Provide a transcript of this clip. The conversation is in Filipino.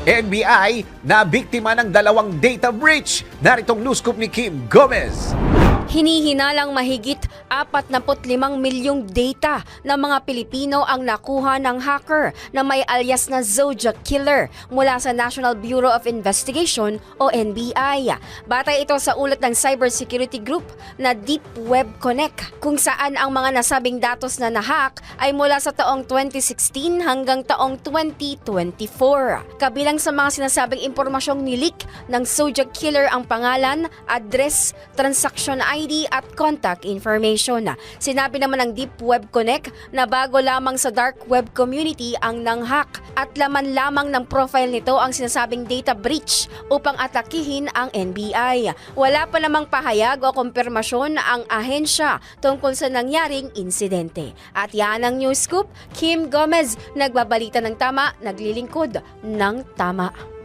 NBI na biktima ng dalawang data breach. Naritong news scoop ni Kim Gomez. Hinihinalang mahigit 45 milyong data ng mga Pilipino ang nakuha ng hacker na may alias na Zodiac Killer mula sa National Bureau of Investigation o NBI. Batay ito sa ulat ng cybersecurity group na Deep Web Connect, kung saan ang mga nasabing datos na nahack ay mula sa taong 2016 hanggang taong 2024. Kabilang sa mga sinasabing impormasyong nilik ng Zodiac Killer ang pangalan, address, transaction ID at contact information. Sinabi naman ng Deep Web Connect na bago lamang sa dark web community ang nanghack at laman lamang ng profile nito ang sinasabing data breach upang atakihin ang NBI. Wala pa namang pahayag o kumpirmasyon ang ahensya tungkol sa nangyaring insidente. At yan ang news scoop. Kim Gomez, nagbabalita ng tama, naglilingkod ng tama.